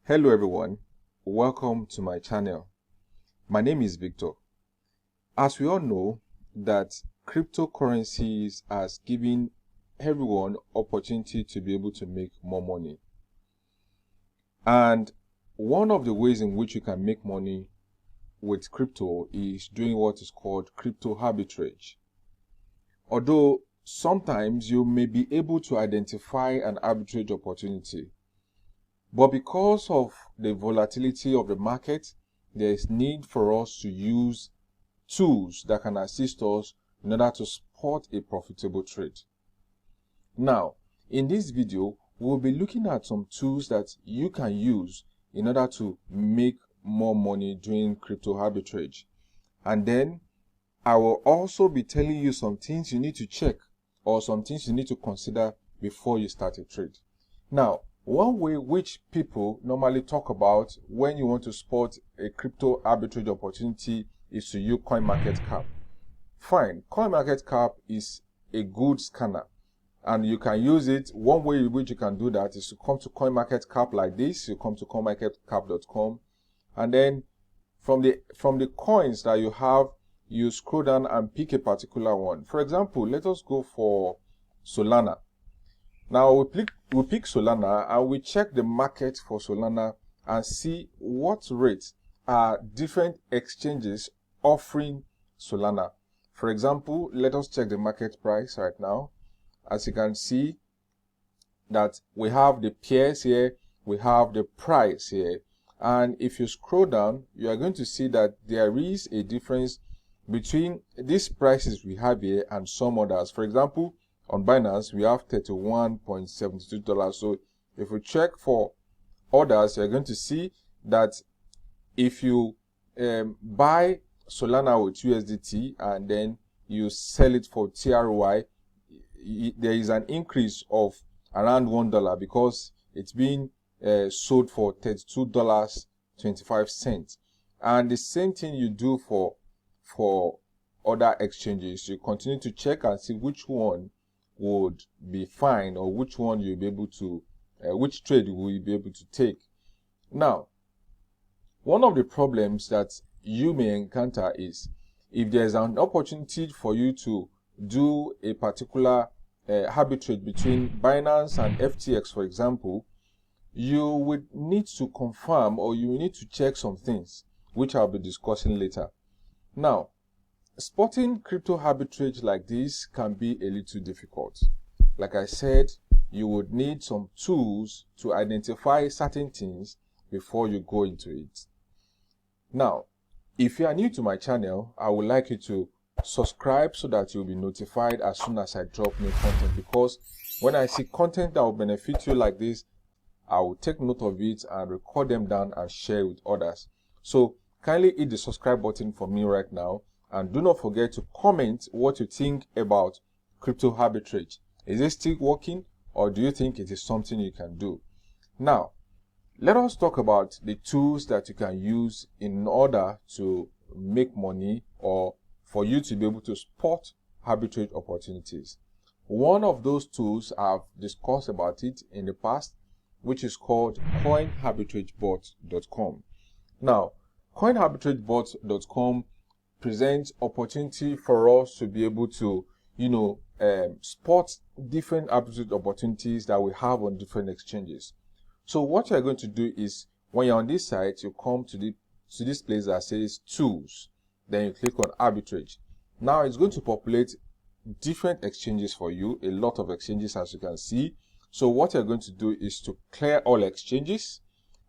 Hello everyone, welcome to my channel. My name is Victor. As we all know that cryptocurrencies has given everyone opportunity to be able to make more money. And one of the ways in which you can make money with crypto is doing what is called crypto arbitrage. Although sometimes you may be able to identify an arbitrage opportunity, but because of the volatility of the market, there is need for us to use tools that can assist us in order to spot a profitable trade. Now, in this video, we'll be looking at some tools that you can use in order to make more money doing crypto arbitrage. And then I will also be telling you some things you need to check or some things you need to consider before you start a trade. Now, one way which people normally talk about when you want to spot a crypto arbitrage opportunity is to use CoinMarketCap. Fine, CoinMarketCap is a good scanner and you can use it. One way in which you can do that is to come to CoinMarketCap like this. You come to coinmarketcap.com and then from the coins that you have, you scroll down and pick a particular one. For example, let us go for Solana. Now we pick Solana and we check the market for Solana and see what rates are different exchanges offering Solana. For example, let us check the market price right now. As you can see that we have the pairs here, we have the price here. And if you scroll down, you are going to see that there is a difference between these prices we have here and some others. For example, on Binance, we have $31.72. So if we check for others, you're going to see that if you buy Solana with USDT and then you sell it for TRY, there is an increase of around $1 because it's being sold for $32.25. And the same thing you do for other exchanges. You continue to check and see which one would be fine or which one you'll be able to which trade will you be able to take. Now, one of the problems that you may encounter is if there's an opportunity for you to do a particular arbitrage between Binance and FTX, for example, you would need to confirm or you need to check some things which I'll be discussing later. Now, spotting crypto arbitrage like this can be a little difficult. Like I said, you would need some tools to identify certain things before you go into it. Now, if you are new to my channel, I would like you to subscribe so that you'll be notified as soon as I drop new content, because when I see content that will benefit you like this, I will take note of it and record them down and share with others. So kindly hit the subscribe button for me right now. And do not forget to comment what you think about crypto arbitrage. Is it still working or do you think it is something you can do? Now, let us talk about the tools that you can use in order to make money or for you to be able to spot arbitrage opportunities. One of those tools I've discussed about it in the past, which is called coinarbitragebot.com. Now, coinarbitragebot.com presents opportunity for us to be able to, spot different arbitrage opportunities that we have on different exchanges. So what you're going to do is when you're on this site, you come to this place that says tools, then you click on arbitrage. Now it's going to populate different exchanges for you, a lot of exchanges as you can see. So what you're going to do is to clear all exchanges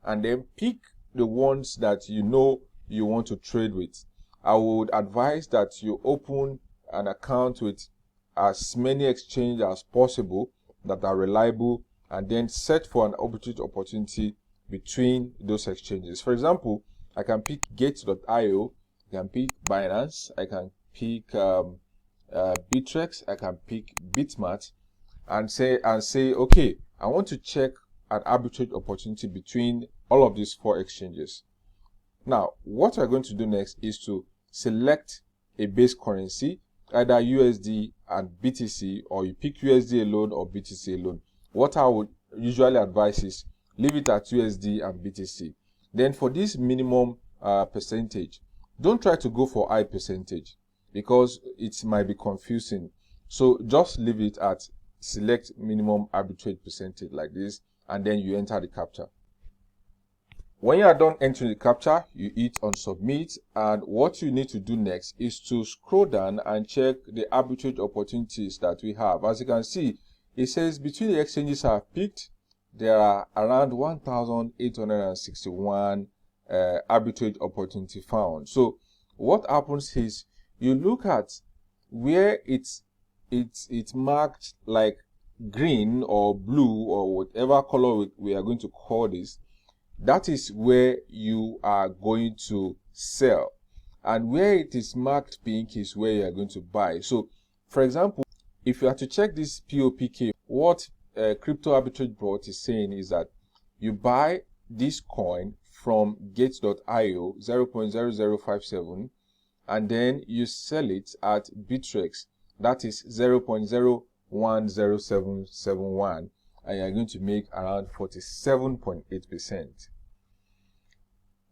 and then pick the ones that you know you want to trade with. I would advise that you open an account with as many exchanges as possible that are reliable and then set for an arbitrage opportunity between those exchanges. For example, I can pick Gate.io, I can pick Binance, I can pick Bittrex, I can pick Bitmart and say, okay, I want to check an arbitrage opportunity between all of these four exchanges. Now, what we're going to do next is to select a base currency, either USD and BTC, or you pick USD alone or BTC alone. What I would usually advise is leave it at USD and BTC. Then for this minimum percentage, don't try to go for high percentage because it might be confusing. So just leave it at select minimum arbitrage percentage like this, and then you enter the captcha. When you are done entering the captcha, you hit on submit, and what you need to do next is to scroll down and check the arbitrage opportunities that we have. As you can see, it says between the exchanges I have picked, there are around 1,861 arbitrage opportunity found. So what happens is you look at where it's marked like green or blue or whatever color we are going to call this. That is where you are going to sell, and where it is marked pink is where you are going to buy. So for example, if you are to check this POPK, what Crypto Arbitrage Bot is saying is that you buy this coin from gate.io 0.0057, and then you sell it at Bittrex, that is 0.010771, and you're going to make around 47.8%.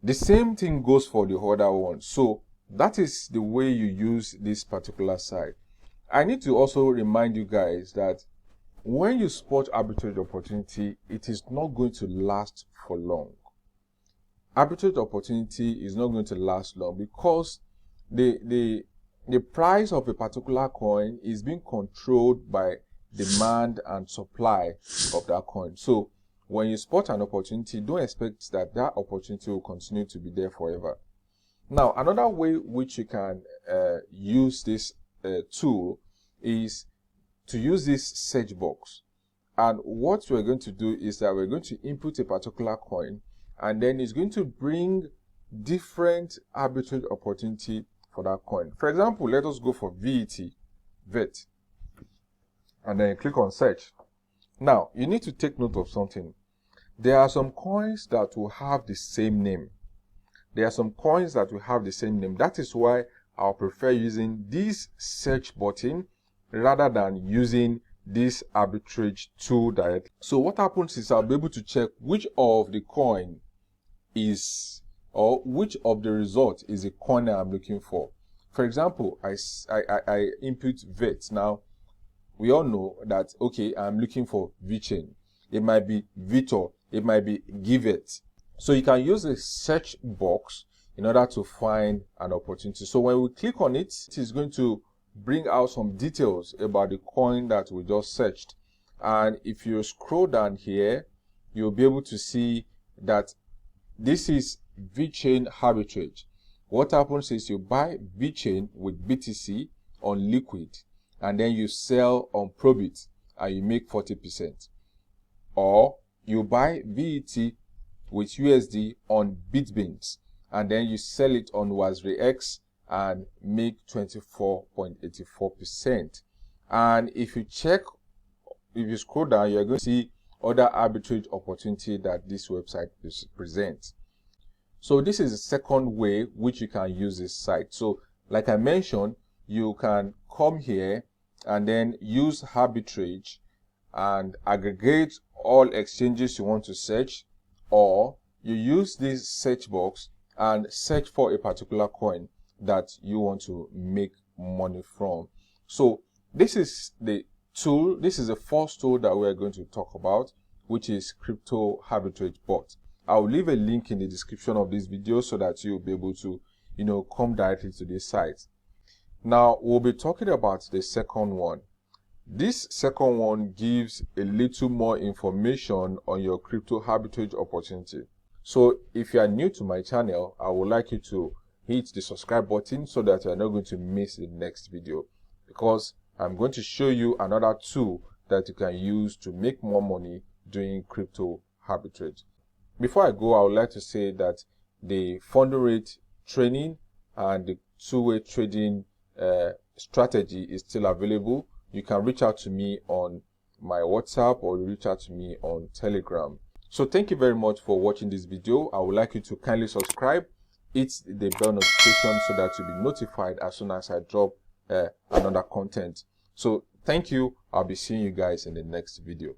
The same thing goes for the other one. So that is the way you use this particular site. I need to also remind you guys that when you spot arbitrage opportunity, it is not going to last for long. Arbitrage opportunity is not going to last long because the price of a particular coin is being controlled by demand and supply of that coin. So when you spot an opportunity, don't expect that opportunity will continue to be there forever. Now, another way which you can use this tool is to use this search box. And what we're going to do is that we're going to input a particular coin, and then it's going to bring different arbitrage opportunity for that coin. For example, let us go for VET, and then you click on search. Now, you need to take note of something. There are some coins that will have the same name. There are some coins that will have the same name. That is why I'll prefer using this search button rather than using this arbitrage tool directly. So what happens is I'll be able to check which of the coin is, or which of the result is the coin I'm looking for. For example, I input VET. Now, we all know that, okay, I'm looking for VChain. It might be Vitor, it might be Givet. So you can use a search box in order to find an opportunity. So when we click on it, it is going to bring out some details about the coin that we just searched. And if you scroll down here, you'll be able to see that this is VChain arbitrage. What happens is you buy VChain with BTC on Liquid, and then you sell on Probit and you make 40%. Or you buy VET with USD on Bitbeans, and then you sell it on WazReX and make 24.84%. And if you scroll down, you're going to see other arbitrage opportunity that this website presents. So this is the second way which you can use this site. So like I mentioned, you can come here and then use arbitrage and aggregate all exchanges you want to search, or you use this search box and search for a particular coin that you want to make money from. So this is the tool. This is the first tool that we're going to talk about, which is Crypto Arbitrage Bot. I'll leave a link in the description of this video so that you'll be able to, come directly to this site. Now, we'll be talking about the second one. This second one gives a little more information on your crypto arbitrage opportunity. So if you are new to my channel, I would like you to hit the subscribe button so that you're not going to miss the next video, because I'm going to show you another tool that you can use to make more money doing crypto arbitrage. Before I go, I would like to say that the funding rate training and the two-way trading strategy is still available. You can reach out to me on my WhatsApp or reach out to me on Telegram. So thank you very much for watching this video. I would like you to kindly subscribe, hit the bell notification so that you'll be notified as soon as I drop another content. So thank you. I'll be seeing you guys in the next video.